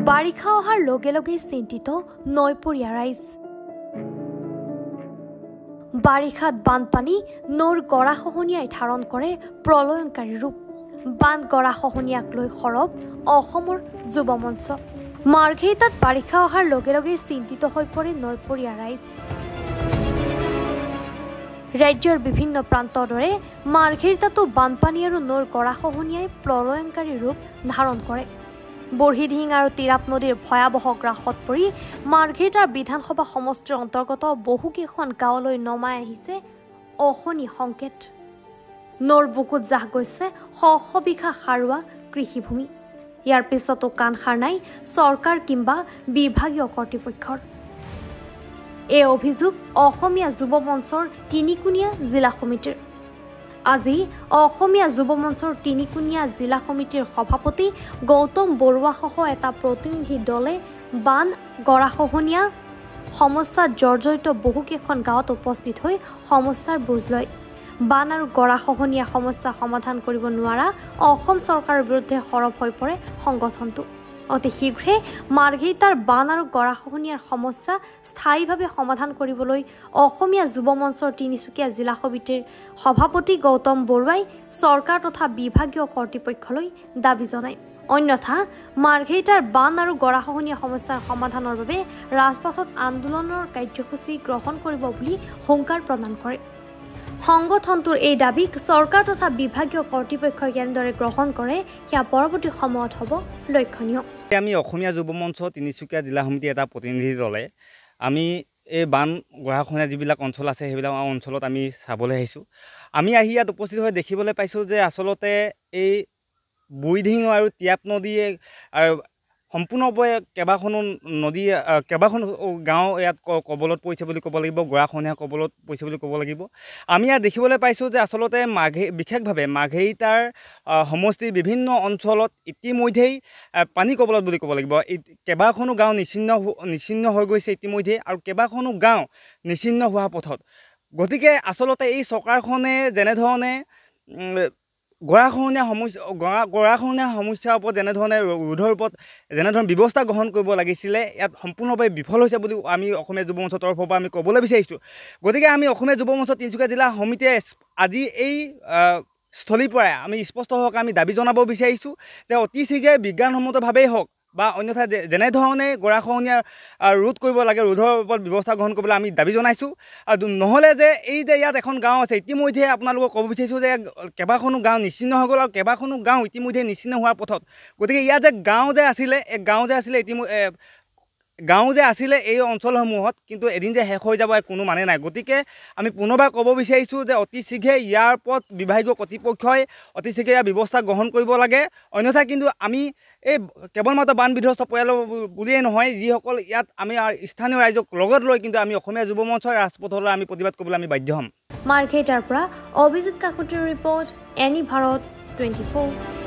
বাৰিষা অহাৰ লগে লগে চিন্তিত নৈপৰীয়া ৰাইজ। বাৰিষাত বানপানী নৈৰ গৰাখহনীয়াই ধাৰণ কৰে প্ৰলয়ংকাৰী ৰূপ। বান গৰাখহনীয়াক লৈ সৰব অসমৰ যুৱ মঞ্চ। মাৰ্ঘেৰিটাত বাৰিষা অহাৰ লগে লগে চিন্তিত হৈ পৰে নৈপৰীয়া ৰাইজ। ৰাজ্যৰ বিভিন্ন প্ৰান্তৰ দৰে মাৰ্ঘেৰিটাতো বানপানী আৰু নৈৰ গৰাখহনীয়াই প্ৰলয়ংকাৰী ৰূপ ধাৰণ কৰে। বৰহিদিহিং আৰু তিৰাপ নদীৰ ভয়াৱহ গ্ৰাসত পৰি মাৰ্ঘেৰিটাৰ বিধানসভা সমষ্টিৰ অন্তৰ্গত বহুকেইখন গাঁৱলৈ নমাই আহিছে অশনি সংকেত। নৈৰ বুকুত জাহ গৈছে শ শ বিঘা সাৰুৱা কৃষিভূমি। ইয়াৰ পিছতো কাণসাৰ নাই চৰকাৰ কিংবা বিভাগীয় কৰ্তৃপক্ষৰ। এই অভিযোগ অসমীয়া যুৱ মঞ্চৰ তিনিকুণীয়া জিলা সমিতিৰ। আজি অসমীয়া যুৱ মঞ্চৰ তিনিকুণীয়া জিলা সমিতিৰ সভাপতি গৌতম বৰুৱাসহ এটা প্ৰতিনিধি দলে বান গৰাখহনীয়া সমস্যাত জৰ্জৰিত বহুকেইখন গাঁৱত উপস্থিত হৈ সমস্যাৰ বুজ লয়। বান আৰু গৰাখহনীয়াৰ সমস্যা সমাধান কৰিব নোৱাৰা অসম চৰকাৰৰ বিৰুদ্ধে সৰব হৈ পৰে সংগঠনটো। অতি শীঘ্ৰে মাৰ্ঘেৰিটাৰ বান আৰু গৰাখহনীয়াৰ সমস্যা স্থায়ীভাৱে সমাধান কৰিবলৈ অসমীয়া যুৱ মঞ্চৰ তিনিচুকীয়া জিলা সমিতিৰ সভাপতি গৌতম বৰুৱাই চৰকাৰ তথা বিভাগীয় কৰ্তৃপক্ষলৈ দাবী জনায়। অন্যথা মাৰ্ঘেৰিটাৰ বান আৰু গৰাখহনীয়া সমস্যাৰ সমাধানৰ বাবে ৰাজপথত আন্দোলনৰ কাৰ্যসূচী গ্ৰহণ কৰিব বুলি হুংকাৰ প্ৰদান কৰে। সংগঠনটোৰ এই দাবীক চৰকাৰ তথা বিভাগীয় কৰ্তৃপক্ষই কেনেদৰে গ্ৰহণ কৰে সেয়া পৰৱৰ্তী সময়ত হ'ব লক্ষণীয়। আমি অসমীয়া যুৱ মঞ্চ তিনিচুকীয়া জিলা সমিতি এটা প্ৰতিনিধি দলে আমি এই বান গৰাখহনীয়া যিবিলাক অঞ্চল আছে সেইবিলাক অঞ্চলত আমি চাবলৈ আহিছোঁ। আমি আহি ইয়াত উপস্থিত হৈ দেখিবলৈ পাইছোঁ যে আচলতে এই বুঢ়ীদিহিং আৰু তিৰাপ নদীয়ে সম্পূৰ্ণভাৱে কেইবাখনো নদী কেইবাখনো গাঁও ইয়াত কবলত পৰিছে বুলি ক'ব লাগিব, গৰাখহনীয়া কবলত পৰিছে বুলি ক'ব লাগিব। আমি ইয়াত দেখিবলৈ পাইছোঁ যে আচলতে বিশেষভাৱে মাৰ্ঘেৰিটাৰ সমষ্টিৰ বিভিন্ন অঞ্চলত ইতিমধ্যেই পানী কবলত বুলি ক'ব লাগিব। কেইবাখনো গাঁও নিচ্ছিন্ন হৈ গৈছে ইতিমধ্যে, আৰু কেইবাখনো গাঁও নিচ্ছিন্ন হোৱা পথত। গতিকে আচলতে এই চৰকাৰখনে যেনেধৰণে গৰাখহনীয়া সমস্যাৰ ওপৰত যেনেধৰণে ৰোধৰ ওপৰত যেনেধৰণে ব্যৱস্থা গ্ৰহণ কৰিব লাগিছিলে, ইয়াত সম্পূৰ্ণভাৱে বিফল হৈছে বুলি আমি অসমীয়া যুৱ মঞ্চৰ তৰফৰ পৰা আমি ক'বলৈ বিচাৰিছোঁ। গতিকে আমি অসমীয়া যুৱ মঞ্চ তিনিচুকীয়া জিলা সমিতিয়ে আজি এই স্থলীৰ পৰাই আমি স্পষ্টভাৱে আমি দাবী জনাব বিচাৰিছোঁ যে অতি শীঘ্ৰে বিজ্ঞানসন্মতভাৱেই হওক বা অন্যথা যেনেধৰণে গৰাখহনীয়া ৰোধ কৰিব লাগে, ৰোধৰ ওপৰত ব্যৱস্থা গ্ৰহণ কৰিবলৈ আমি দাবী জনাইছোঁ। আৰু নহ'লে যে এই যে ইয়াত এখন গাঁও আছে, ইতিমধ্যে আপোনালোকক ক'ব বিচাৰিছোঁ যে কেইবাখনো গাঁও নিচ্ছিন্ন হৈ গ'ল আৰু কেইবাখনো গাঁও ইতিমধ্যে নিচ্ছিন্ন হোৱাৰ পথত। গতিকে ইয়াত যে গাঁও যে আছিলে এই অঞ্চলসমূহত, কিন্তু এদিন যে শেষ হৈ যাব কোনো মানে নাই। গতিকে আমি পুনৰবাৰ ক'ব বিচাৰিছোঁ যে অতি শীঘ্ৰে ইয়াৰ ওপৰত বিভাগীয় কৰ্তৃপক্ষই অতি শীঘ্ৰে ইয়াৰ ব্যৱস্থা গ্ৰহণ কৰিব লাগে। অন্যথা কিন্তু আমি এই কেৱল মাত্ৰ বান বিধ্বস্ত পৰিয়ালৰ বুলিয়েই নহয়, যিসকল ইয়াত আমি স্থানীয় ৰাইজক লগত লৈ কিন্তু আমি অসমীয়া যুৱ মঞ্চৰ ৰাজপথলৈ আমি প্ৰতিবাদ কৰিবলৈ আমি বাধ্য হ'ম। মাৰ্ঘেৰিটাৰ পৰা অভিজিত কাকতিৰ ৰিপৰ্ট, এনি ভাৰত 24।